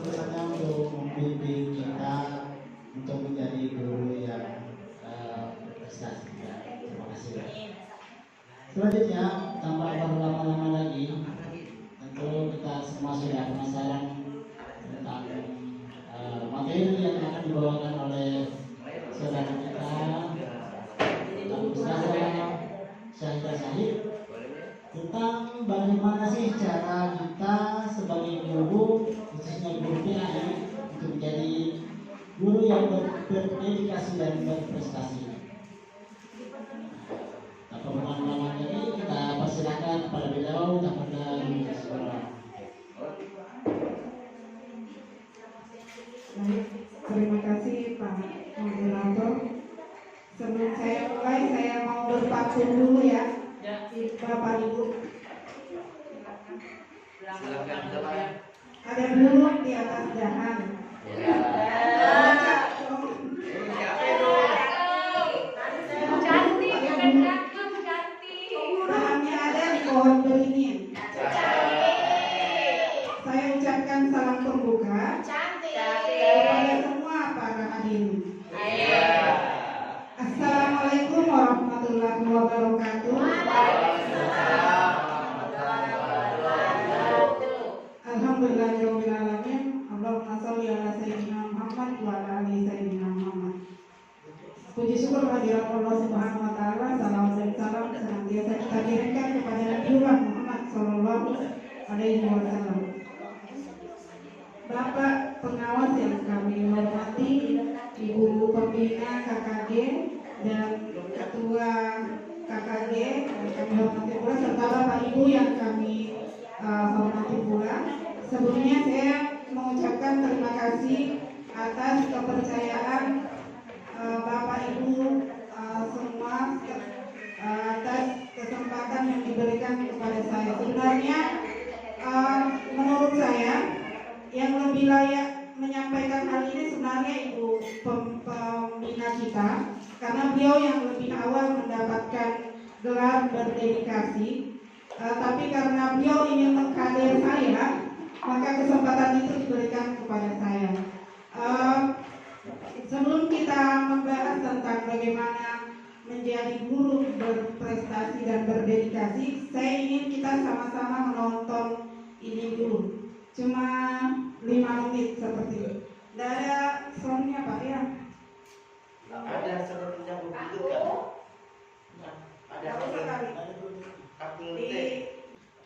kesempatan untuk membimbing kita untuk menjadi guru yang berprestasi. Terima kasih. Selanjutnya, tanpa berlama-lama lagi, tentu kita semua sudah penasaran tentang materi yang akan dibawakan oleh saudara kita, Ustazah Syahidah Syahid, tentang bagaimana sih cara kita sebagai guru, khususnya guru PAI, untuk menjadi guru yang berdedikasi dan berprestasi. Tanpa berlama-lama lagi, kita persilakan kepada beliau kepada suara. Baik, terima kasih Pak Moderator. Sebelum saya mulai, saya mau berpantun dulu ya, Bapak Ibu. Ada beluluk di atas dahan. Dahannya ada di pohon beringin. Saya ucapkan salam pembuka kepada semua para hadirin. Assalamualaikum warahmatullahi wabarakatuh. Alhamdulillahirobbilalamin. Allahumma sholli ala sayyidina Muhammad wa ala ali sayyidina Muhammad. Puji syukur kehadirat Allah Subhanahu wa taala, salawat dan salam senantiasa kita kirimkan kepada Nabiullah Muhammad sallallahu alaihi wasallam. Bapak pengawas yang kami hormati, Ibu Pembina KKG dan Ketua KKG yang kami hormati pula, serta Bapak Ibu yang kami hormati pula. Sebelumnya saya mengucapkan terima kasih atas kepercayaan Bapak Ibu semua atas kesempatan yang diberikan kepada saya. Sebenarnya menurut saya yang lebih layak menyampaikan hal ini sebenarnya Ibu pembina kita, karena beliau yang lebih awal mendapatkan gelar berdedikasi. Tapi karena beliau ingin mengkader saya, maka kesempatan itu diberikan kepada saya. Sebelum kita membahas tentang bagaimana menjadi guru berprestasi dan berdedikasi, saya ingin kita sama-sama menonton ini dulu. Cuma 5 menit seperti itu. Tidak ada soundnya Pak ya? Ada sepertinya begitu kan? Ada sekali.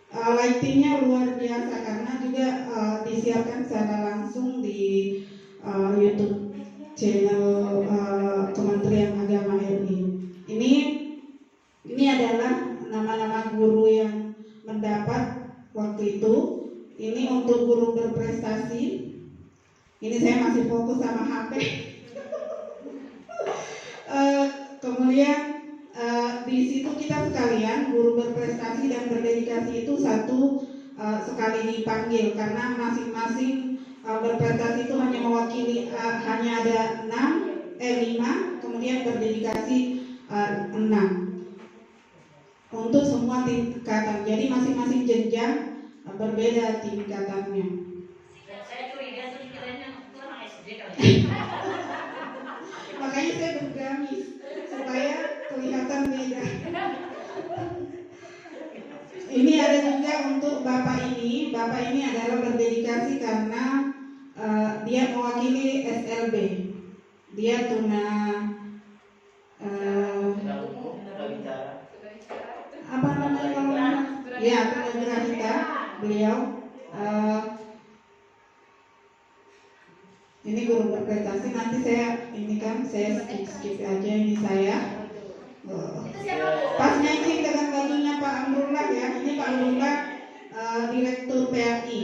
Lightingnya luar biasa karena juga disiarkan secara langsung di YouTube channel Kementerian Agama RI. Ini adalah nama-nama guru yang mendapat waktu itu. Ini untuk guru berprestasi. Ini saya masih fokus sama HP. Kemudian di situ kita sekalian guru berprestasi dan berdedikasi itu satu sekali dipanggil, karena masing-masing berprestasi itu hanya mewakili hanya ada 5, kemudian berdedikasi 6 untuk semua tingkatan. Jadi masing-masing jenjang berbeda tingkatannya. Saya curiga tuh dikiranya kurang SD kali. Makanya saya bergamis supaya kelihatan beda. Ini ada juga untuk Bapak ini. Bapak ini adalah berdedikasi karena dia mewakili SLB. Dia tuna apa namanya kalau ya tunagrahita beliau. Ini guru berprestasi. Nanti saya skip aja ini saya. Pas matching dengan bajunya Pak Amrullah ya. Ini Pak Amrullah Direktur PAI.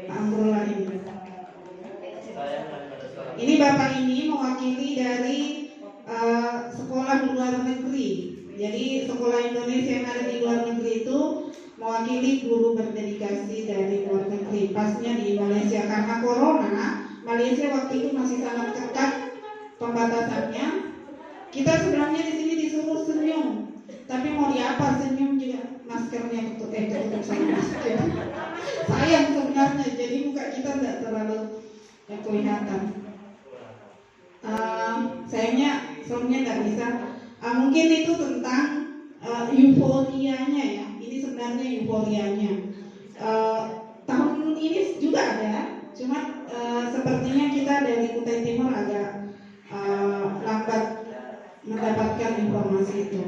Pak Amrullah ini. Ini Bapak ini mewakili dari sekolah luar negeri. Jadi sekolah Indonesia yang ada di luar negeri itu mewakili guru berdedikasi dari luar negeri. Pasnya di Malaysia karena corona, Malaysia waktu itu masih sangat ketat pembatasannya. Kita sebenarnya di sini disuruh senyum, tapi mau diapa senyum juga maskernya ketutup sama masker. Sayang sebenarnya, jadi muka kita tidak terlalu kelihatan. Sayangnya soundnya nggak bisa. Mungkin itu tentang euforianya ya. Ini sebenarnya euforianya. Tahun ini juga ada, cuma sepertinya kita dari Kutai Timur agak lambat mendapatkan informasi itu.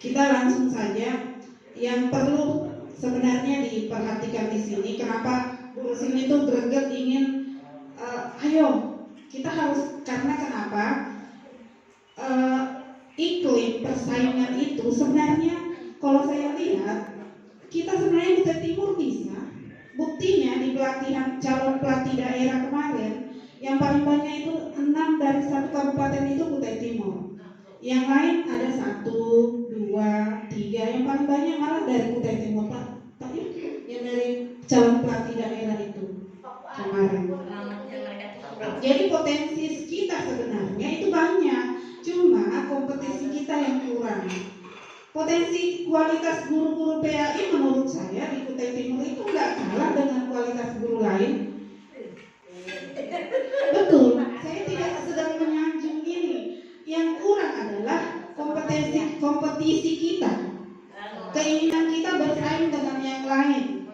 Kita langsung saja. Yang perlu sebenarnya diperhatikan di sini, kenapa guru sini tuh greget ingin ayo kita harus, karena kenapa iklim persaingan itu sebenarnya kalau saya lihat kita sebenarnya Kutai Timur bisa. Buktinya di pelatihan calon pelatih daerah kemarin yang paling banyak itu 6 dari 1 kabupaten itu Kutai Timur. Yang lain ada 1, 2, 3, yang paling banyak malah dari Kutai Timur Pak. Tapi yang dari calon pelatih daerah itu kemarin. Jadi potensi kita sebenarnya itu banyak, cuma kompetisi kita yang kurang. Potensi kualitas guru-guru PAI menurut saya di Kutai Timur itu nggak kalah dengan kualitas guru lain. Betul, saya tidak sedang menyanjung ini. Yang kurang adalah kompetisi kita, keinginan kita bersaing dengan yang lain.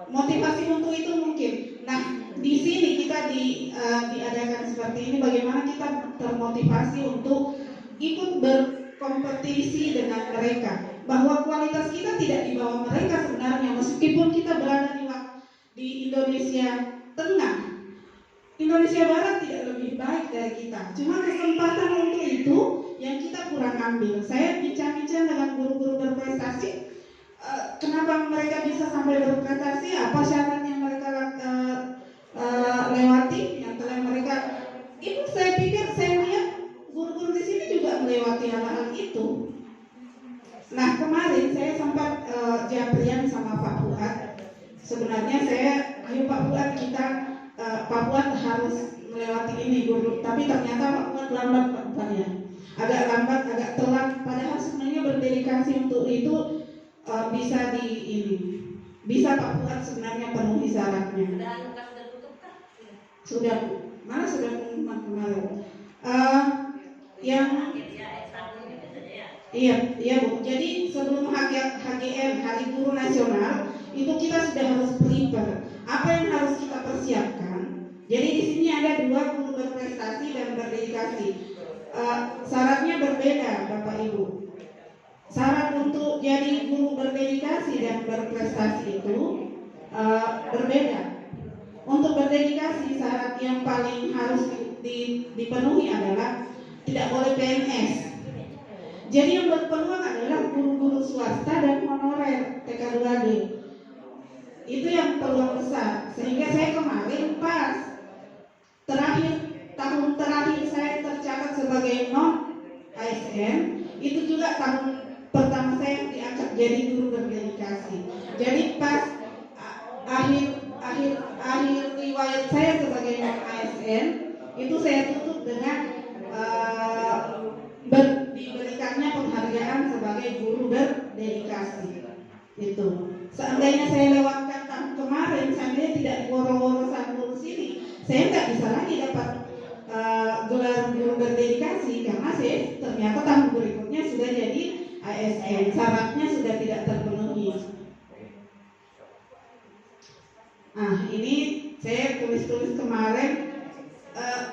Motivasi untuk itu mungkin. Nah, di sini kita diadakan seperti ini, bagaimana kita termotivasi untuk ikut berkompetisi dengan mereka, bahwa kualitas kita tidak di bawah mereka sebenarnya, meskipun kita berada di Indonesia Tengah. Indonesia Barat tidak lebih baik dari kita, cuma kesempatan untuk itu yang kita kurang ambil. Saya bincang-bincang dengan guru-guru berprestasi, kenapa mereka bisa sampai berprestasi, apa syarat yang mereka lewati, yang telah mereka itu. Saya pikir, saya lihat guru-guru di sini juga melewati hal-hal itu. Nah, kemarin saya sempat japrian sama Pak Fuad. Sebenarnya saya, ayo Pak Fuad, Pak Fuad harus melewati ini guru, tapi ternyata Pak Fuad lambat Pak Fuad ya. Agak lambat, agak telat, padahal sebenarnya berdedikasi untuk itu bisa Pak Fuad sebenarnya penuhi syaratnya. Sudah, mana sudah pengumuman kemarin. Iya Bu. Jadi sebelum HGN Hari Guru Nasional itu kita sudah harus prepare. Apa yang harus kita persiapkan? Jadi di sini ada 2 guru berprestasi dan berdedikasi. Syaratnya berbeda Bapak Ibu. Syarat untuk jadi guru berdedikasi dan berprestasi itu berbeda. Untuk berdedikasi, syarat yang paling harus dipenuhi adalah tidak boleh PNS. Jadi yang berpeluang adalah guru-guru swasta dan honorer TK2D. Itu yang peluang besar. Sehingga saya kemarin pas tahun terakhir saya tercatat sebagai non ASN, itu juga tahun pertama saya diangkat jadi guru berdedikasi. Jadi pas akhir riwayat saya sebagai non ASN itu saya tutup dengan diberikannya penghargaan sebagai guru berdedikasi. Itu. Seandainya saya lewatkan tahun kemarin, seandainya tidak woro-woro guru sini, saya nggak bisa lagi dapat gelar guru berdedikasi karena saya ternyata tahun berikutnya sudah jadi ASN, syaratnya sudah tidak terpenuhi. Nah, ini saya tulis kemarin,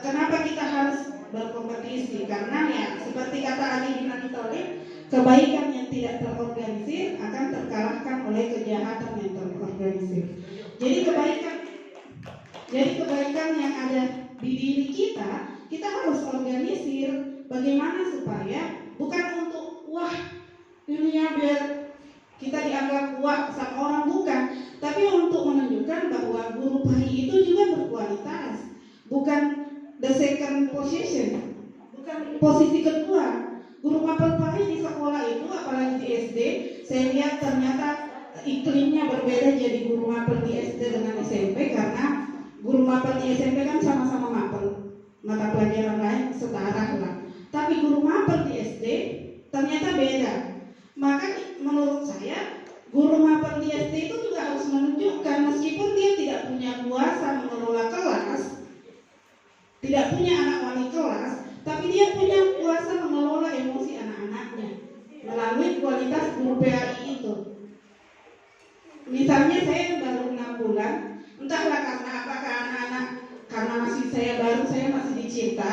kenapa kita harus berkompetisi? Karena ya seperti kata Ali bin Abi Thalib, kebaikan yang tidak terorganisir akan terkalahkan oleh kejahatan yang terorganisir. Jadi kebaikan yang ada di diri kita harus organisir. Bagaimana supaya bukan untuk dunia biar kita dianggap sama orang, bukan, tapi untuk menunjukkan bahwa guru PAI itu juga berkualitas, bukan the second position, bukan posisi kedua. Guru mapel PAI di sekolah itu, apalagi di SD, saya lihat ternyata iklimnya berbeda. Jadi guru mapel di SD dengan SMP, karena guru mapel di SMP kan sama-sama mapel, mata pelajaran lain setara lah. Tapi guru mapel di SD ternyata beda. Maka menurut saya Guru mapan di SD itu juga harus menunjukkan meskipun dia tidak punya kuasa mengelola kelas, tidak punya anak wali kelas, tapi dia punya kuasa mengelola emosi anak-anaknya melalui kualitas guru PAI itu. Misalnya saya baru 6 bulan, entahlah karena apakah anak-anak karena masih saya baru, saya masih dicinta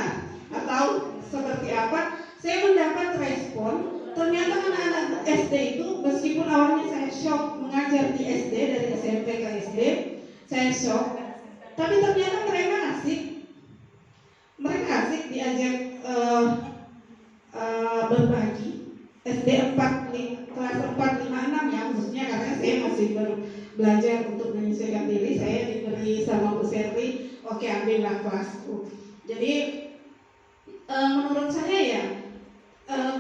atau seperti apa, saya mendapat respon. Ternyata anak-anak SD itu meskipun awalnya saya shock mengajar di SD, dari SMP ke SD saya shock, tapi ternyata mereka asik. Mereka asik diajak berbagi. SD 4, kelas 4, 5, 6 ya khususnya, karena saya masih baru belajar untuk menyesuaikan diri. Saya diberi sama Bu Serli, oke ambillah kelasku. Jadi menurut saya ya,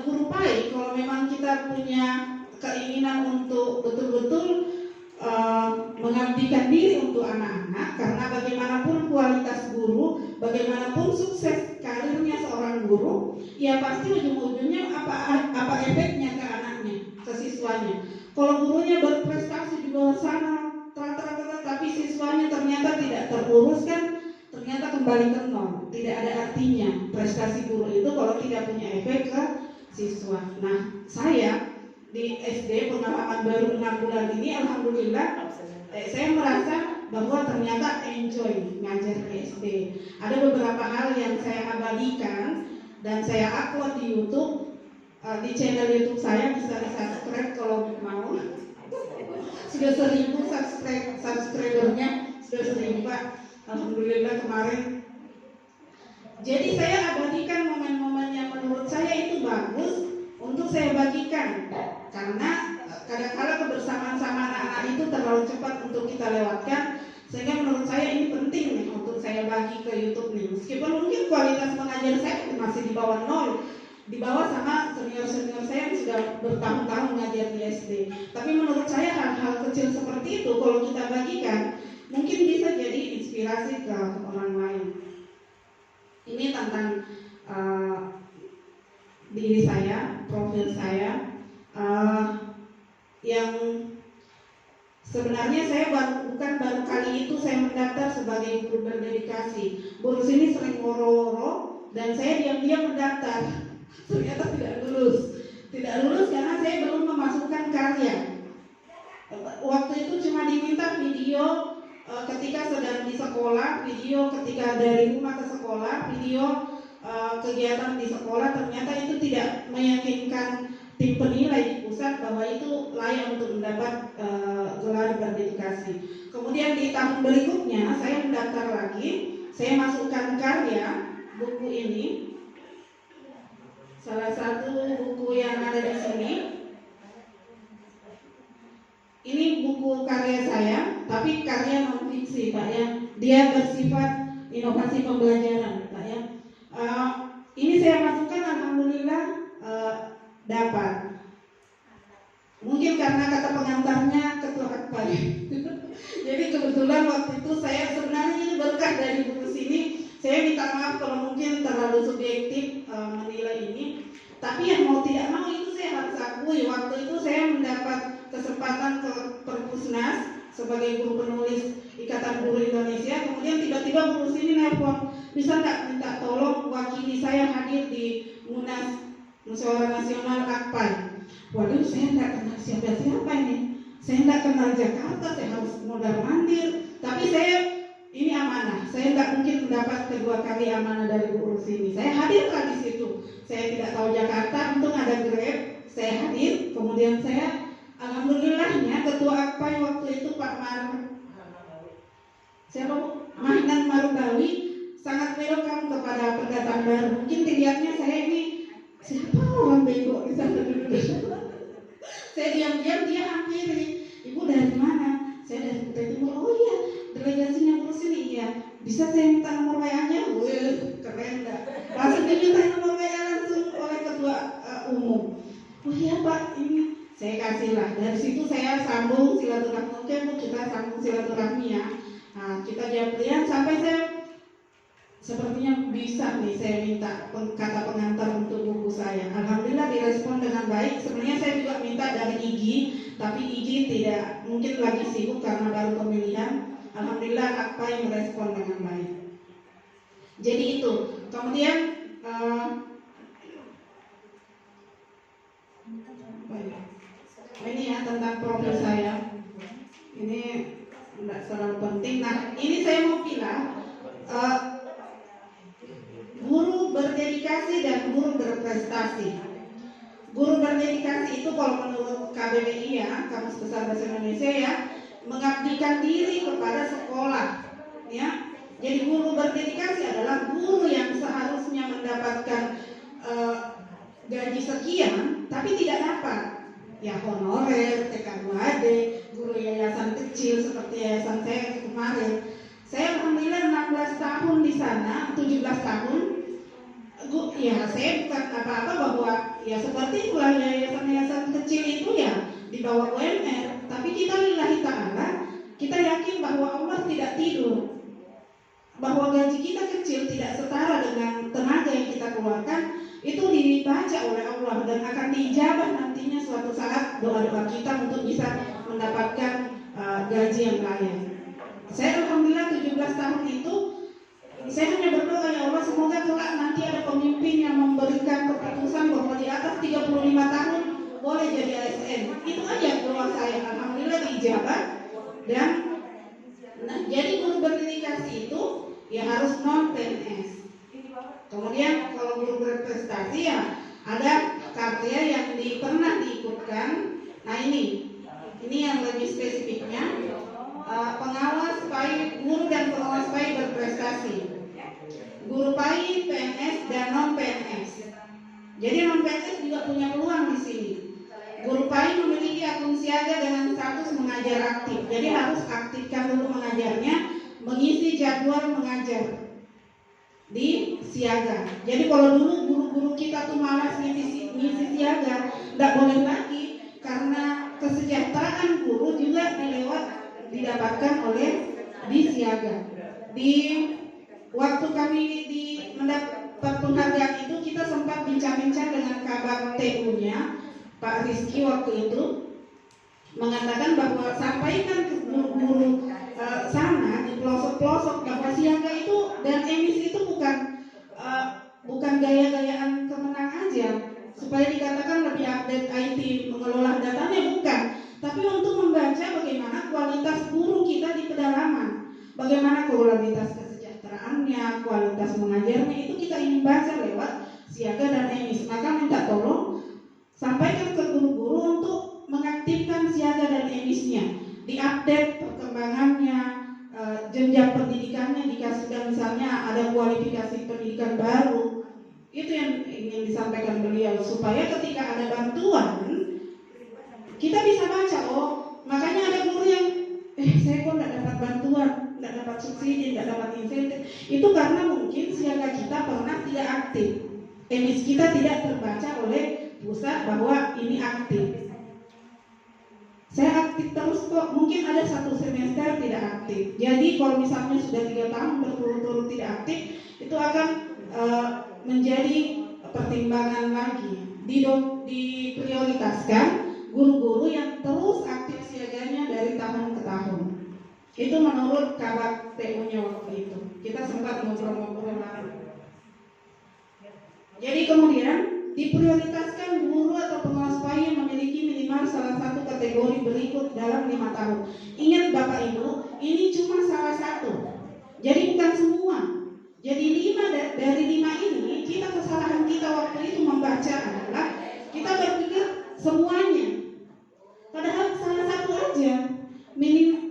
guru PAI kalau memang kita punya keinginan untuk betul-betul mengabdikan diri untuk anak-anak, karena bagaimanapun kualitas guru, bagaimanapun sukses karirnya seorang guru, ya pasti ujung-ujungnya apa efeknya ke anaknya, ke siswanya. Kalau gurunya berprestasi di luar sana, tapi siswanya ternyata tidak terurus, kan ternyata kembali ke nol, tidak ada artinya prestasi guru itu kalau tidak punya efek ke siswa. Nah, saya di SD pengalaman baru 6 bulan ini, alhamdulillah saya merasa bahwa ternyata enjoy ngajar di SD. Ada beberapa hal yang saya abadikan dan saya upload di YouTube, di channel YouTube saya, bisa di subscribe kalau mau. Sudah 1000 subscribernya, sudah 1000 Pak, alhamdulillah kemarin. Jadi saya abadikan momen-momen yang menurut saya itu bagus untuk saya bagikan, karena kadang-kadang kebersamaan sama anak-anak itu terlalu cepat untuk kita lewatkan, sehingga menurut saya ini penting nih untuk saya bagi ke YouTube nih. Meskipun mungkin kualitas mengajar saya masih di bawah nol, di bawah sama senior-senior saya yang sudah bertahun-tahun mengajar di SD, tapi menurut saya hal-hal kecil seperti itu kalau kita bagikan mungkin bisa jadi inspirasi ke orang lain. Ini tentang diri saya, profil saya, yang sebenarnya saya bukan baru kali itu saya mendaftar sebagai guru berdedikasi. Guru sini sering woro-woro dan saya diam-diam mendaftar, ternyata tidak lulus karena saya belum memasukkan karya. Waktu itu cuma diminta video ketika sedang di sekolah, video ketika dari rumah ke sekolah, video kegiatan di sekolah. Ternyata itu tidak meyakinkan tim penilai di pusat bahwa itu layak untuk mendapat gelar berdedikasi. Kemudian di tahun berikutnya saya mendaftar lagi, saya masukkan karya buku ini, salah satu buku yang ada di sini. Ini buku karya saya, tapi karya non fiksi Pak ya. Dia bersifat inovasi pembelajaran Pak ya. Ini saya masukkan, alhamdulillah dapat. Mungkin karena kata pengantarnya ketua akbar. Jadi kebetulan waktu itu saya sebenarnya ini berkah dari buku sini. Saya minta maaf kalau mungkin terlalu subjektif menilai ini. Tapi yang mau tidak mau itu saya harus akui. Waktu itu saya mendapat kesempatan ke Perpusnas sebagai guru penulis Ikatan Guru Indonesia. Kemudian tiba-tiba guru sini nelpon, bisa nggak minta tolong wakili saya hadir di Munas Musyawarah Nasional Akpan. Waduh, saya nggak kenal siapa-siapa ini. Saya nggak kenal Jakarta, saya harus modal mandir. Tapi saya ini amanah. Saya nggak mungkin mendapat kedua kali amanah dari guru sini. Saya hadirlah di situ. Saya tidak tahu Jakarta, untung ada Grab. Saya hadir. Kemudian saya, alhamdulillahnya ketua Akpai waktu itu Pak Mahnan Marubawi sangat welcome kepada pendatang baru. Mungkin dilihatnya saya ini siapa orang bego di sana dulu. Saya diam-diam dia hampiri. Ibu dari mana? Saya dari Kutai Timur. Oh iya, delegasinya ngurus ini. Iya. Bisa saya minta nomor WA-nya? Wih, keren dah. Langsung diminta nomor WA langsung oleh ketua umum. Oh iya Pak, ini saya kasih lah. Dari situ saya sambung silaturahmi. Oke Bu, kita sambung silaturahmi ya. Nah, kita jawab sampai saya sepertinya bisa nih saya minta kata pengantar untuk buku saya. saya. Alhamdulillah direspon dengan baik. Sebenarnya saya juga minta dari IGI, tapi IGI tidak, mungkin lagi sibuk karena baru pemilihan. Alhamdulillah apa yang merespon dengan baik. Jadi itu. Kemudian ini ya tentang profil saya. Ini tidak terlalu penting. Nah, ini saya mau bilang guru berdedikasi dan guru berprestasi. Guru berdedikasi itu kalau menurut KBBI ya, Kamus Besar Bahasa Indonesia ya, mengabdikan diri kepada sekolah, ya. Jadi guru berdedikasi adalah guru yang seharusnya mendapatkan gaji sekian, tapi tidak dapat. Ya honorer, TK2D, guru yayasan kecil seperti yayasan saya kemarin. Saya alhamdulillah 16 tahun di sana, 17 tahun. Ya saya bukan apa-apa bahwa ya seperti itulah yayasan-yayasan kecil itu ya di bawah UMR. Tapi kita lillahi ta'ala, kita yakin bahwa Allah tidak tidur, bahwa gaji kita kecil tidak setara dengan tenaga yang kita keluarkan. Itu dibaca oleh Allah dan akan dijabah nantinya suatu saat doa-doa kita untuk bisa mendapatkan gaji yang layak. Saya alhamdulillah 17 tahun itu saya hanya berdoa, ya Allah semoga kelak nanti ada pemimpin yang memberikan keputusan bahwa di atas 35 tahun boleh jadi ASN. Itu aja doa saya, alhamdulillah dijabah. Dan jadi guru berdedikasi itu ya harus non PNS. Kemudian kalau guru berprestasi ya ada karya yang pernah diikutkan. Nah ini yang lebih spesifiknya, pengawas PAI, guru dan pengawas PAI berprestasi, guru PAI, PNS dan non PNS. Jadi non PNS juga punya peluang di sini. Guru PAI memiliki akun siaga dengan status mengajar aktif. Jadi harus aktifkan dulu mengajarnya, mengisi jadwal mengajar di siaga. Jadi kalau dulu guru-guru kita tuh malas ngisi siaga, tidak boleh lagi, karena kesejahteraan guru juga didapatkan oleh di siaga. Di waktu kami mendapat penghargaan itu kita sempat bincang-bincang dengan Kabak TU-nya Pak Rizky waktu itu, mengatakan bahwa sampaikan ke guru-guru sana di pelosok-pelosok bahwa siaga itu dan emisi itu bukan gaya-gayaan kemenang aja supaya dikatakan lebih update IT mengelola datanya, bukan, tapi untuk membaca bagaimana kualitas guru kita di pedalaman, bagaimana kualitas kesejahteraannya, kualitas mengajarnya, itu kita ingin baca lewat siaga dan emis. Maka minta tolong sampaikan ke guru-guru untuk mengaktifkan siaga dan emisnya, diupdate perkembangannya, jenjang pendidikannya jika sudah misalnya ada kualifikasi pendidikan baru. Itu yang ingin disampaikan beliau, supaya ketika ada bantuan kita bisa baca, oh makanya ada guru yang saya kok tidak dapat bantuan, tidak dapat subsidi, tidak dapat insentif. Itu karena mungkin siaga kita pernah tidak aktif, emis kita tidak terbaca oleh pusat bahwa ini aktif. Saya aktif terus kok, mungkin ada satu semester tidak aktif. Jadi kalau misalnya sudah 3 tahun berturut-turut tidak aktif, itu akan menjadi pertimbangan lagi. Diprioritaskan guru-guru yang terus aktif siaganya dari tahun ke tahun. Itu menurut Kabak TU-nya waktu itu. Kita sempat ngobrol-ngobrol lagi. Jadi kemudian diprioritaskan guru atau pengawas PAI yang memiliki minimal salah satu kategori berikut dalam 5 tahun. Ingat Bapak Ibu, ini cuma salah satu. Jadi bukan semua. Jadi 5 dari 5 ini, kesalahan kita waktu itu membaca adalah kita berpikir semuanya. Padahal salah satu aja.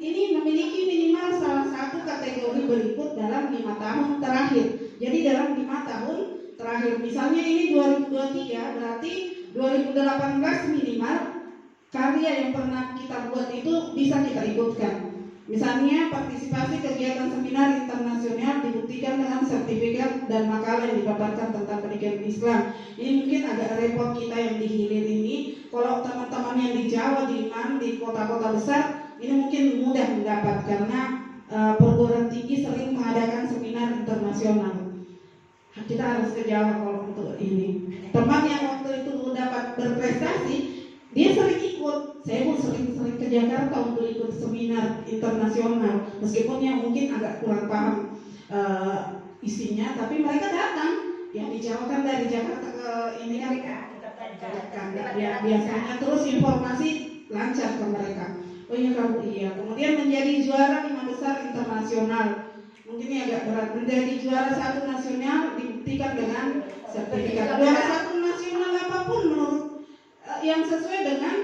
Ini memiliki minimal salah satu kategori berikut dalam 5 tahun terakhir. Jadi dalam 5 tahun terakhir, misalnya ini 2023, berarti 2018 minimal karya yang pernah kita buat itu bisa kita ikutkan. Misalnya partisipasi kegiatan seminar internasional dibuktikan dengan sertifikat dan makalah yang dipaparkan tentang pendidikan Islam. Ini mungkin agak repot kita yang di hilir ini. Kalau teman-teman yang di Jawa, di kota-kota besar, ini mungkin mudah mendapat karena perguruan tinggi sering mengadakan seminar internasional. Kita harus ke Jawa kalau untuk ini. Teman yang Dia sering ikut, saya pun sering ke Jakarta untuk ikut seminar internasional, meskipun yang mungkin agak kurang paham isinya, tapi mereka datang. Yang dijauhkan dari Jakarta ke ini kan biasanya terus informasi lancar ke mereka. Oh iya kamu iya. Kemudian menjadi juara 5 besar internasional. Mungkin ini agak berat. Menjadi juara 1 nasional dibuktikan dengan sertifikat. Juara 1 nasional apapun menurut yang sesuai dengan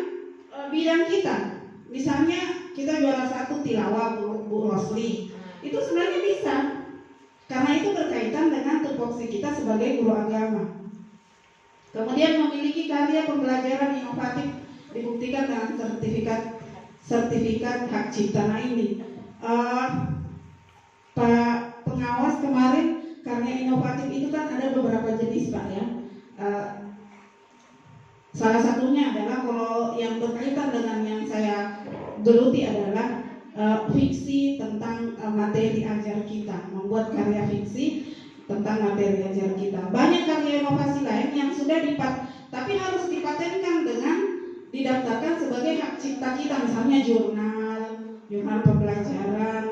bidang kita. Misalnya kita juara 1 tilawah Bu Rosli. Itu sebenarnya bisa. Karena itu berkaitan dengan tupoksi kita sebagai guru agama. Kemudian memiliki karya pembelajaran inovatif dibuktikan dengan sertifikat hak cipta. Nah ini Pak pengawas kemarin, karya inovatif itu kan ada beberapa jenis Pak ya. Salah satunya adalah kalau yang berkaitan dengan yang saya geluti adalah fiksi tentang materi ajar kita, membuat karya fiksi tentang materi ajar kita. Banyak karya inovasi lain yang sudah tapi harus dipatenkan dengan didaftarkan sebagai hak cipta kita, misalnya jurnal pembelajaran.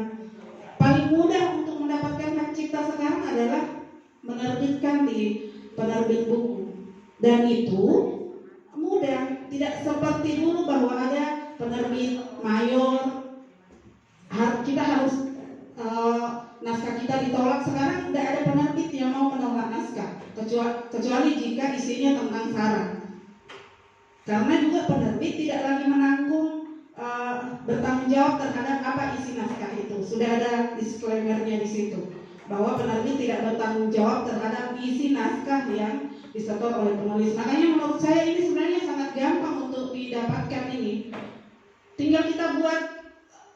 Paling mudah untuk mendapatkan hak cipta sekarang adalah menerbitkan di penerbit buku, dan itu mudah, tidak seperti dulu bahwa ada penerbit mayor. Kita harus naskah kita ditolak. Sekarang tidak ada penerbit yang mau menolak naskah kecuali jika isinya tentang sara. Karena juga penerbit tidak lagi menanggung bertanggung jawab terhadap apa isi naskah itu. Sudah ada disclaimer-nya di situ bahwa penerbit tidak bertanggung jawab terhadap isi naskah yang disetor oleh penulis. Makanya menurut saya ini sebenarnya sangat gampang untuk didapatkan ini. Tinggal kita buat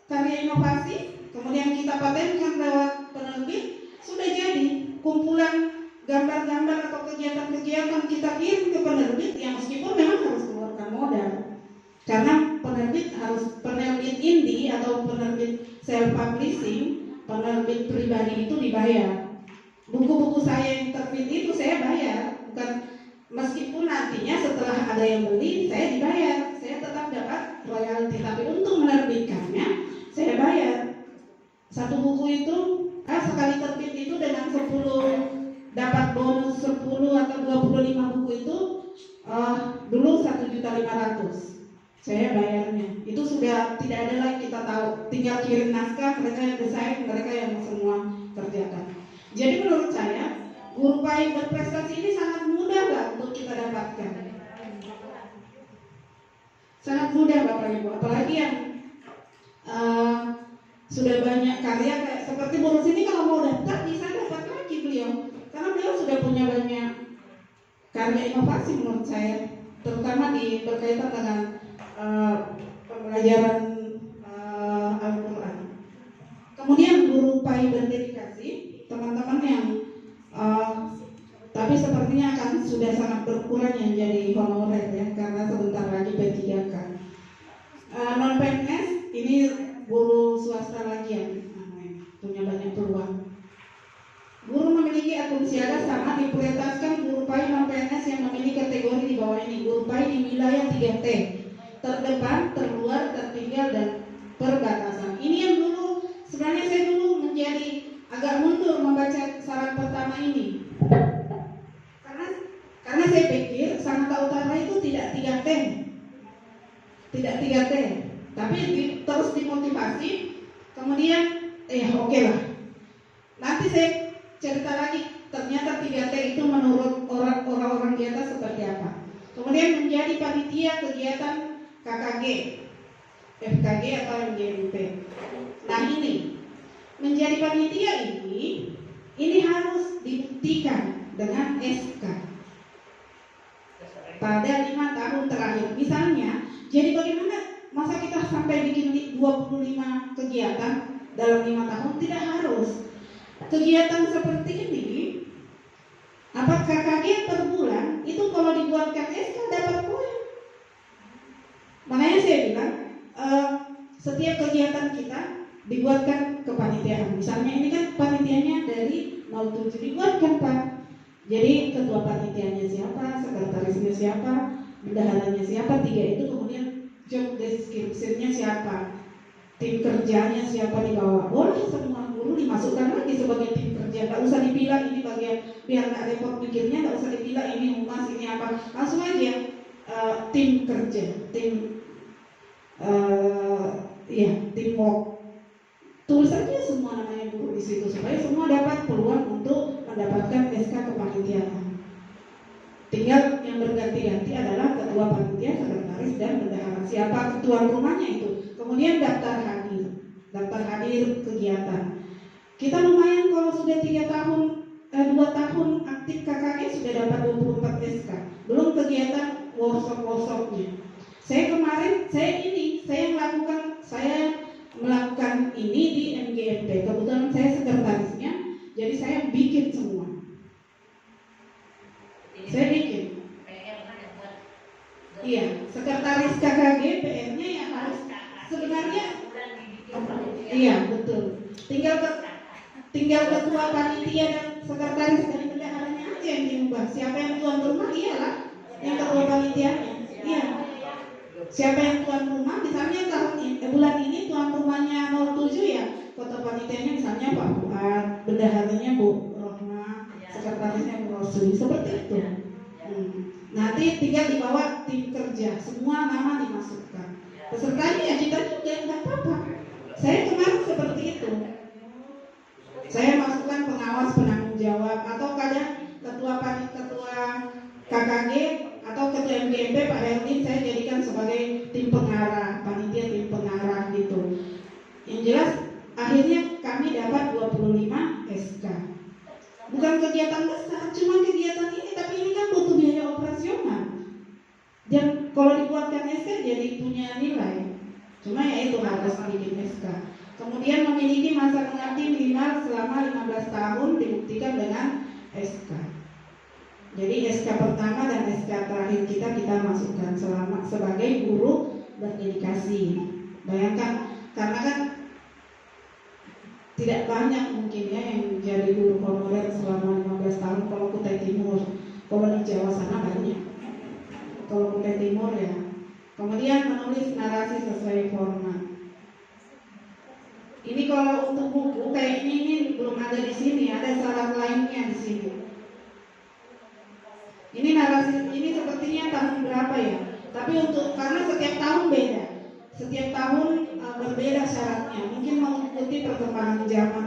karya inovasi, kemudian kita patenkan lewat penerbit, sudah jadi kumpulan gambar-gambar atau kegiatan-kegiatan kita kirim ke penerbit yang meskipun memang harus keluarkan modal. Karena penerbit indie atau penerbit self publishing, penerbit pribadi itu dibayar. Buku-buku saya yang terbit itu saya bayar, bukan meskipun nantinya setelah ada yang beli saya dibayar, saya tetap dapat royalti, tapi untuk menerbitkannya saya bayar. Satu buku itu sekali terbit itu dengan 10 dapat bonus 10 atau 25 buku itu dulu 1.500.000 saya bayarnya. Itu sudah tidak ada lagi, kita tahu, tinggal kirim naskah, mereka yang desain, mereka yang semua kerjakan. Jadi menurut saya guru baik berprestasi ini sangat mudah lah untuk kita dapatkan. Sangat mudah Bapak Ibu, apalagi yang sudah banyak karya kayak seperti bonus ini, kalau mau daftar bisa dapat lagi beliau, karena beliau sudah punya banyak karya inovasi menurut saya, terutama berkaitan dengan pembelajaran Al-Quran. Kemudian guru PAI berdedikasi, teman-teman yang tapi sepertinya akan sudah sangat berkurang yang jadi honorer ya, karena sebentar lagi P3K. Non PNS ini guru swasta lagi yang punya banyak peluang. Guru memiliki akun siaga sangat diprioritaskan guru PAI non PNS yang memiliki kategori di bawah ini. Guru PAI di wilayah 3T, terdepan, terluar, tertinggal, dan perbatasan. Ini yang dulu sebenarnya saya dulu menjadi agak mundur membaca syarat pertama ini. Karena saya pikir Sanata Utara itu tidak 3T. Tidak 3T. Tapi terus dimotivasi, kemudian oke lah. Nanti saya cerita lagi, ternyata 3T itu menurut orang-orang di atas seperti apa. Kemudian menjadi panitia kegiatan KKG, FKG atau MGMP. Nah ini, menjadi panitia ini harus dibuktikan dengan SK pada 5 tahun terakhir. Misalnya, jadi bagaimana masa kita sampai bikin 25 kegiatan dalam 5 tahun? Tidak harus. Kegiatan seperti ini, KKG per bulan itu kalau dibuatkan SK dapat poin. Makanya saya bilang setiap kegiatan kita dibuatkan kepanitiaan. Misalnya ini kan panitianya dari 07 dibuatkan Pak. Jadi ketua panitianya siapa, sekretarisnya siapa, bendaharanya siapa, 3 itu kemudian job description-nya siapa, tim kerjanya siapa di bawah. Boleh semua guru dimasukkan lagi sebagai tim kerja, nggak usah dipilah ini bagian, biar nggak repot mikirnya, nggak usah dipilah ini humas ini apa, langsung aja tim kerja, tim teamwork. Tulis saja semua namanya guru di situ supaya semua dapat peluang untuk mendapatkan SK kepanitiaan. Tinggal yang berganti-ganti adalah ketua panitia, sekretaris, dan bendahara. Siapa tuan rumahnya itu. Kemudian daftar hadir kegiatan. Kita lumayan kalau sudah 2 tahun aktif KKG sudah dapat 24 SK. Belum kegiatan workshop-workshopnya. Saya melakukan ini di MGMP. Kebetulan saya sekretarisnya, jadi saya bikin semua. Saya bikin. Iya, sekretaris KKG PR-nya yang harus sebenarnya. Iya, betul. Tinggal ketua panitia dan sekretaris dan bendaharanya aja yang diubah. Siapa yang tuan rumah? Iyalah yang ketua panitianya. Iya. Siapa yang tuan rumah? Misalnya bulan ini tuan rumahnya 07 ya, ketua panitianya misalnya Pak Fuad, bendaharanya Bu Rohma, sekretarisnya Bu Rosli, seperti itu. Nanti tinggal dibawa tim kerja, semua nama dimasukkan. Pesertanya ya kita juga nggak apa-apa. Saya kemarin seperti itu. Saya masukkan pengawas penanggung jawab atau kadang ketua KKG atau ketua MGMP Pak Herlin saya jadikan sebagai tim pengarah, panitia tim pengarah gitu. Yang jelas akhirnya kami dapat 25 SK. Bukan kegiatan besar, cuma kegiatan ini, tapi ini kan butuh biaya operasional. Dan kalau dibuatkan SK jadi punya nilai. Cuma ya itu harus bikin SK. Kemudian memiliki masa pengabdi minimal selama 15 tahun dibuktikan dengan SK. Jadi SK pertama dan SK terakhir kita masukkan selama sebagai guru berdedikasi. Bayangkan, karena kan tidak banyak mungkin ya yang jadi guru honorer selama 15 tahun kalau Kutai Timur. Kalau di Jawa sana banyak. Kalau Kutai Timur ya. Kemudian menulis narasi sesuai format. Ini kalau untuk buku kayak ini belum ada di sini, ada syarat lainnya di sini. Ini narasi ini sepertinya tahun berapa ya? Tapi karena setiap tahun beda, setiap tahun berbeda syaratnya. Mungkin mengikuti perkembangan zaman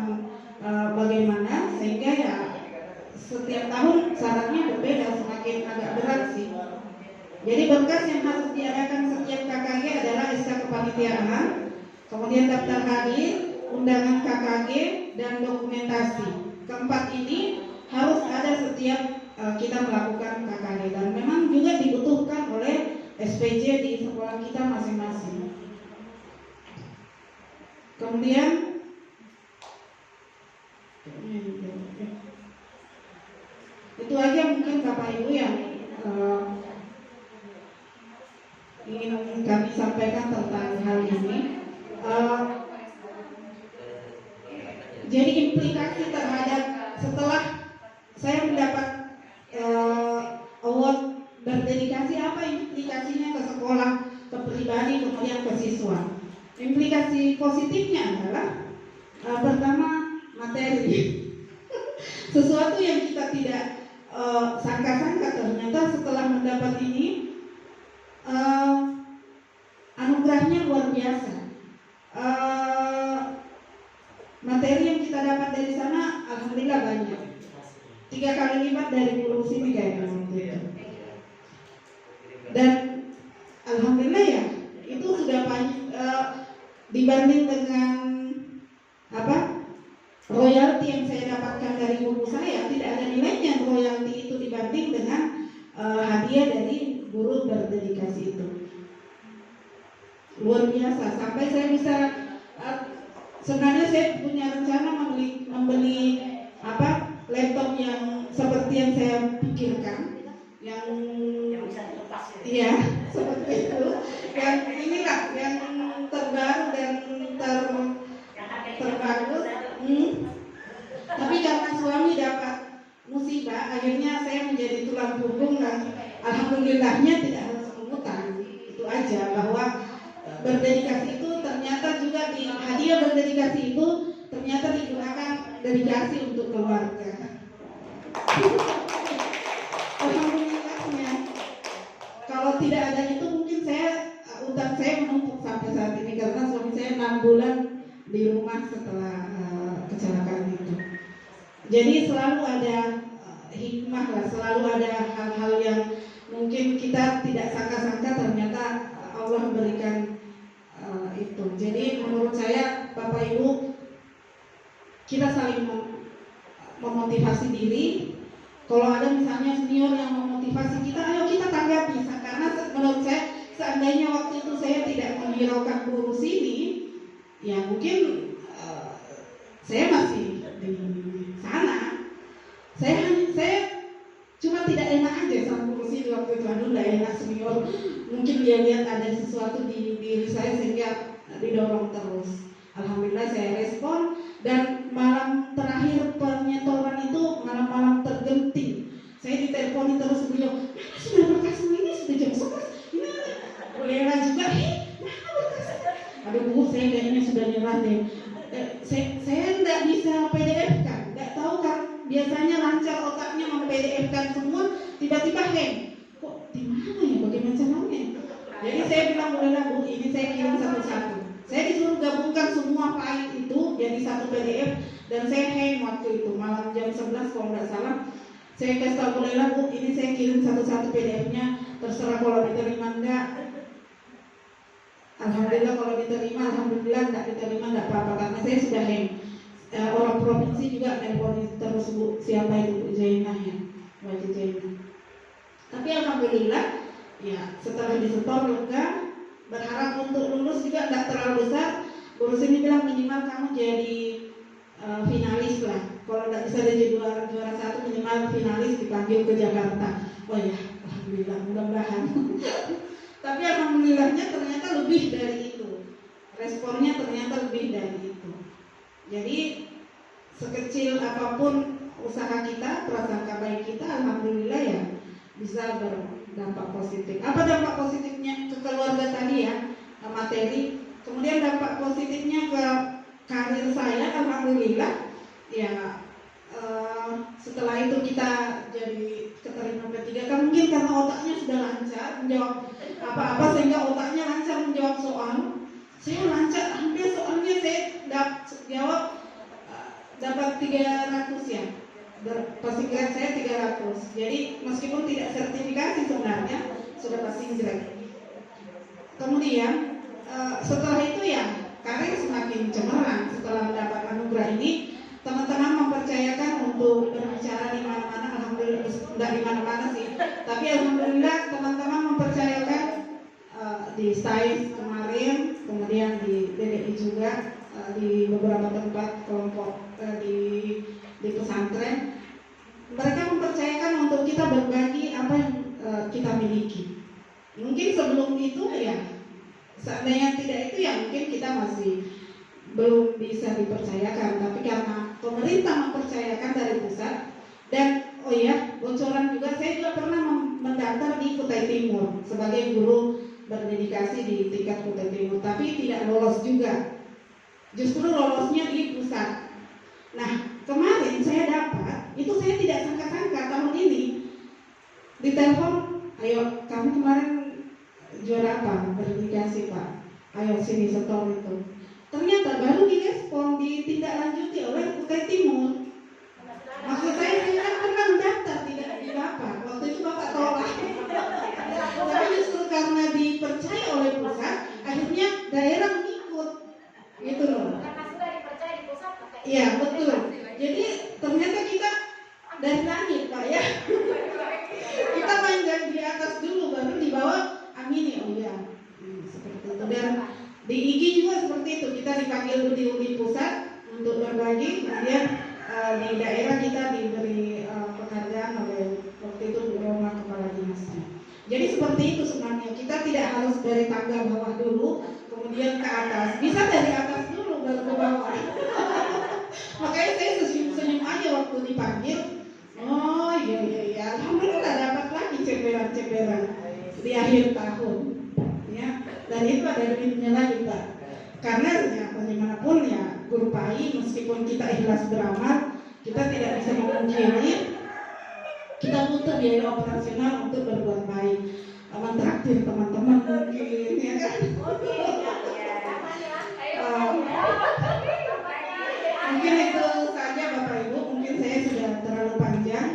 bagaimana, sehingga ya setiap tahun syaratnya berbeda, semakin agak berat sih. Jadi berkas yang harus diadakan setiap KKG adalah SK kepanitiaan, kemudian daftar hadir, undangan KKG, dan dokumentasi. Keempat ini harus ada setiap kita melakukan KKG, dan memang juga dibutuhkan oleh SPJ di sekolah kita masing-masing. Kemudian itu aja mungkin Bapak Ibu yang ingin kami sampaikan tentang hal ini. Jadi implikasi terhadap setelah saya mendapat award berdedikasi, apa implikasinya ke sekolah, ke pribadi, kemudian ke siswa. Implikasi positifnya adalah pertama materi. Sesuatu yang kita tidak sangka-sangka ternyata setelah mendapat ini anugerahnya luar biasa. Materi yang kita dapat dari sana alhamdulillah banyak, 3 kali lipat dari guru sini kayaknya waktu itu. Dan alhamdulillah ya itu sudah banyak dibanding dengan royalti yang saya dapatkan dari guru saya, tidak ada nilainya royalti itu dibanding dengan hadiah dari guru berdedikasi itu. Luar biasa, sampai saya bisa sebenarnya saya punya rencana membeli laptop yang seperti yang saya pikirkan, yang bisa dilepas ya. iya seperti itu, yang inilah yang terbaru dan terbagus. Tapi karena suami dapat musibah, akhirnya saya menjadi tulang punggung dan alhamdulillahnya tidak harus saja bahwa berdedikasi itu ternyata juga di hadiah berdedikasi itu ternyata digunakan dedikasi untuk keluarga. Alhamdulillahnya, kalau tidak ada itu mungkin utang saya menumpuk sampai saat ini karena suami saya 6 bulan di rumah setelah kecelakaan itu. Jadi selalu ada hikmah lah, selalu ada hal-hal yang mungkin kita tidak sangka-sangka ternyata Allah berikan itu. Jadi menurut saya Bapak Ibu, kita saling memotivasi diri. Kalau ada misalnya senior yang memotivasi kita, ayo kita tanggapi. Karena menurut saya seandainya waktu itu saya tidak menghiraukan guru sini, ya mungkin saya masih di sana. Saya cuma tidak enak aja sama guru sini waktu itu. Aduh, tidak enak senior. Mungkin dia lihat ada sesuatu di diri saya sehingga didorong terus. Alhamdulillah saya respon, dan malam terakhir penyetoran itu malam-malam tergenting. Saya diteleponi terus beliau, mana sudah berkasmu ini, sudah jam 11. Ini bolehlah juga, mana berkasnya? Aduh Bu, saya kayaknya sudah nyerah deh. Saya tidak bisa PDF kan, tidak tahu kan. Biasanya lancar otaknya mem-PDF kan semua, tiba-tiba hang. Kok di mana ya, bagaimana caranya? Jadi saya bilang, bolehlah Bu, ini saya kirim satu-satu. Saya disuruh gabungkan semua file itu jadi satu PDF, dan saya hang waktu itu malam jam 11 kalau nggak salah. Saya kasih tahu, bolehlah Bu, ini saya kirim satu-satu PDF-nya, terserah kalau diterima enggak. Alhamdulillah kalau diterima, alhamdulillah, enggak diterima enggak apa-apa karena saya sudah hang. Orang provinsi juga nelpon terus Bu, siapa itu Bu Jainah ya, Wajib Jainah. Tapi alhamdulillah ya setelah disetor lega, berharap untuk lulus juga enggak terlalu besar. Guru sini bilang minimal kamu jadi finalis lah. Kalau enggak bisa jadi juara satu, minimal finalis dipanggil ke Jakarta. Oh ya, alhamdulillah, mudah-mudahan. Tapi alhamdulillahnya ternyata lebih dari itu. Responnya ternyata lebih dari itu. Jadi sekecil apapun usaha kita, prasangka baik kita, alhamdulillah ya bisa berdampak positif. Apa dampak positifnya ke keluarga tadi ya, materi. Kemudian dampak positifnya ke karir saya, alhamdulillah ya. Setelah itu kita jadi keterima P3 kan mungkin karena otaknya sudah lancar menjawab apa-apa sehingga otaknya lancar menjawab soal. Saya lancar, hampir soalnya saya jawab dapat 300 ya. Passing grade saya 300. Jadi meskipun tidak sertifikasi sebenarnya sudah passing grade. Kemudian setelah itu ya karir semakin cemerlang. Setelah mendapat anugerah ini, teman-teman mempercayakan untuk berbicara di mana-mana. Alhamdulillah, tidak di mana-mana sih, tapi alhamdulillah teman-teman mempercayakan di STAIS kemarin, kemudian di DDI juga, di beberapa tempat kelompok di pesantren. Mereka mempercayakan untuk kita berbagi apa yang kita miliki. Mungkin sebelum itu ya, seandainya tidak itu ya mungkin kita masih belum bisa dipercayakan, tapi karena pemerintah mempercayakan dari pusat. Dan oh ya, bocoran juga, saya juga pernah mendaftar di Kutai Timur sebagai guru berdedikasi di tingkat Kutai Timur, tapi tidak lolos juga, justru lolosnya di pusat. Nah kemarin saya dapat, itu saya tidak sangka-sangka tahun ini ditelepon, ayo kamu kemarin juara apa berdedikasi Pak, ayo sini setor itu. Ternyata baru direspon, ditindaklanjuti oleh Kutai Timur. Maksud saya kan pernah mendaftar, tidak didapat. Waktu itu Bapak tolak. Tapi justru karena dipercaya oleh pusat, akhirnya daerah mengikut, gitu loh. Karena sudah dipercaya di pusat. Iya betul. Jadi ternyata kita dari langit Pak ya. Kita main dari di atas dulu, baru di bawah amin ya. Oh ya, seperti itu. Dan di IG juga seperti itu, kita dipanggil di pusat untuk berbagi, kemudian di daerah kita diberi penghargaan oleh waktu itu rumah kepala dinasnya. Jadi seperti itu sebenarnya, kita tidak harus dari tangga bawah dulu kemudian ke atas, bisa dari atas dulu baru ke bawah. Makanya saya senyum-senyum aja waktu dipanggil. Oh iya, alhamdulillah dapat lagi ceperan di akhir tahun ya. dan itu ada duitnya lagi Pak. Karena ya bagaimanapun ya guru PAI meskipun kita ikhlas beramal, kita tidak bisa memungkiri kita butuh biaya operasional untuk berbuat baik, mentraktir teman-teman mungkin ya kan. Mungkin itu saja Bapak Ibu, mungkin saya sudah terlalu panjang.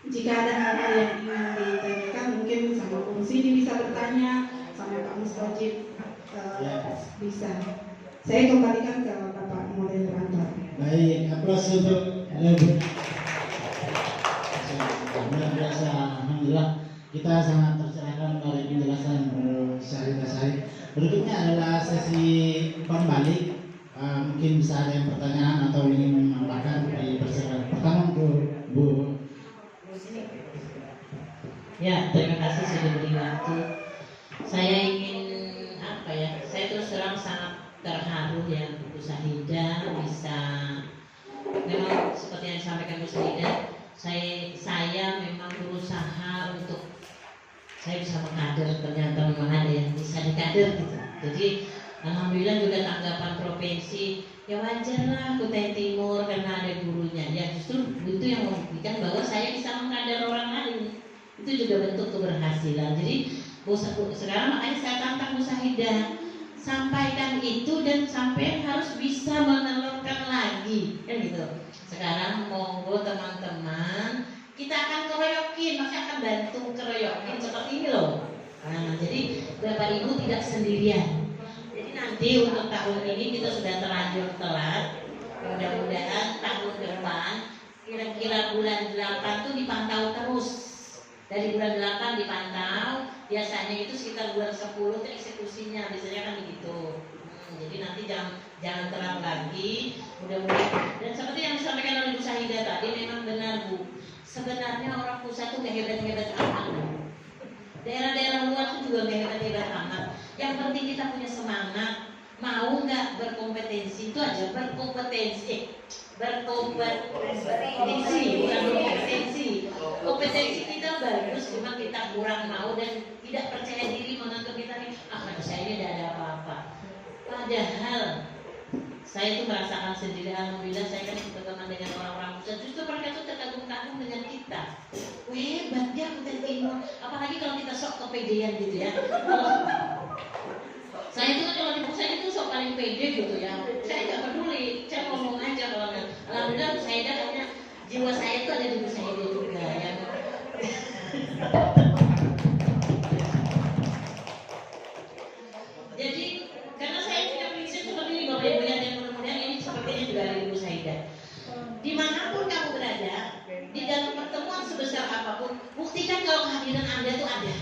Jika ada hal-hal yang ingin ditanyakan mungkin sama Fungsi bisa bertanya, sama Pak Mustajib bisa. Saya kembalikan ke Bapak moderator. Baik, aplaus untuk Ibu. Luar biasa, alhamdulillah kita sangat tercerahkan dari penjelasan Syahidah Syahid. Berikutnya adalah sesi umpan balik. Mungkin bisa ada yang pertanyaan atau ingin menambahkan, dipersilakan. Pertama untuk Bu. Ya, terima kasih sudah beri waktu. Saya ingin saya terus terang sangat terharu ya Bu Syahidah bisa, memang seperti yang disampaikan Bu Syahidah, saya memang berusaha untuk saya bisa mengkader, ternyata memang ada yang bisa dikader gitu. Jadi alhamdulillah juga tanggapan provinsi ya wajar lah Kutai Timur karena ada gurunya. Ya justru itu yang membuktikan bahwa saya bisa mengkader orang lain. Itu juga bentuk keberhasilan. Jadi sekarang makanya saya tantang Bu Syahidah, sampaikan itu dan sampai harus bisa menelurkan lagi kan gitu. Sekarang monggo teman-teman kita akan keroyokin, masih akan bantu keroyokin seperti ini loh. Nah, jadi Bapak Ibu tidak sendirian. Jadi nanti untuk tahun ini kita sudah terlanjur telat. Mudah-mudahan tahun depan kira-kira bulan 8 tuh dipantau terus. Dari bulan 8 dipantau, biasanya itu sekitar bulan 10 itu eksekusinya, biasanya kan begitu. Jadi nanti jangan terang lagi, mudah-mudahan. Dan seperti yang disampaikan oleh Bu Syahidah tadi, memang benar Bu. Sebenarnya orang pusat tuh gak hebat-hebat amat. Daerah-daerah luar tuh juga gak hebat-hebat amat. Yang penting kita punya semangat, mau nggak berkompetensi, itu aja berkompetensi, bukan berkompetensi. Kompetensi kita bagus, cuma kita kurang mau dan tidak percaya diri menganggap kita nih, saya ini tidak ada apa-apa. Padahal saya itu merasakan sendiri, alhamdulillah saya kan berteman dengan orang-orang pusat, justru mereka itu terkagum-kagum dengan kita. Hebat dia Kutai Timur, apalagi kalau kita sok kepedean gitu ya. Saya itu kan kalau di pusat itu sok paling pede gitu ya. Saya nggak peduli, saya ngomong aja kalau nggak. Alhamdulillah Bu Syahidah katanya jiwa saya itu ada di Bu Syahidah juga ya. Jadi karena saya punya prinsip seperti ini Bapak Ibu yang mudah-mudahan ini sepertinya juga dari Bu Syahidah. Dimanapun kamu berada, di dalam pertemuan sebesar apapun, buktikan kalau kehadiran Anda itu ada.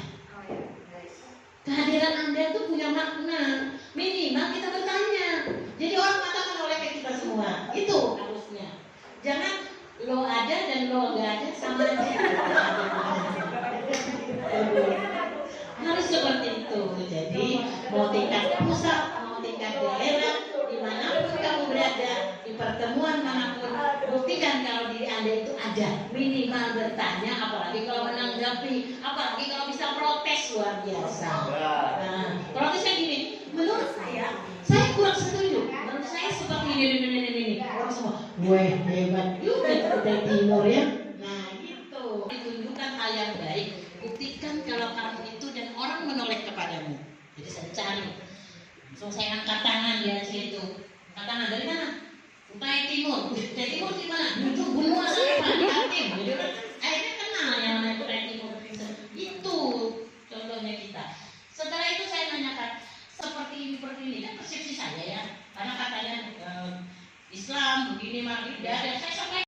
Kehadiran Anda itu punya makna. Minimal kita bertanya. Jadi orang mengatakan oleh kita semua. Itu harusnya. Jangan lo ada dan lo gak ada sama aja. Harus seperti itu. Jadi mau tingkat pusat, mau tingkat daerah, dimanapun kamu berada, di pertemuan manapun, buktikan kalau diri Anda itu ada. Minimal bertanya, apalagi kalau menanggapi, apalagi kalau bisa protes luar biasa. Nah, protesnya gini, menurut saya kurang setuju. Menurut saya seperti ini. Orang semua, weh hebat juga Kutai Timur ya. Nah gitu. Tunjukkan hal yang baik, buktikan kalau kamu itu dan orang menoleh kepadamu. Jadi saya cari, langsung saya angkat tangan di situ. Angkat tangan dari mana? Kutai Timur. Kutai Timur di mana? Itu benua apa? Di Kaltim. Jadi akhirnya kenal yang namanya Kutai Timur. Itu contohnya kita. Setelah itu saya nanyakan, seperti ini kan persepsi saya ya. Karena katanya Islam begini mah tidak ada. Saya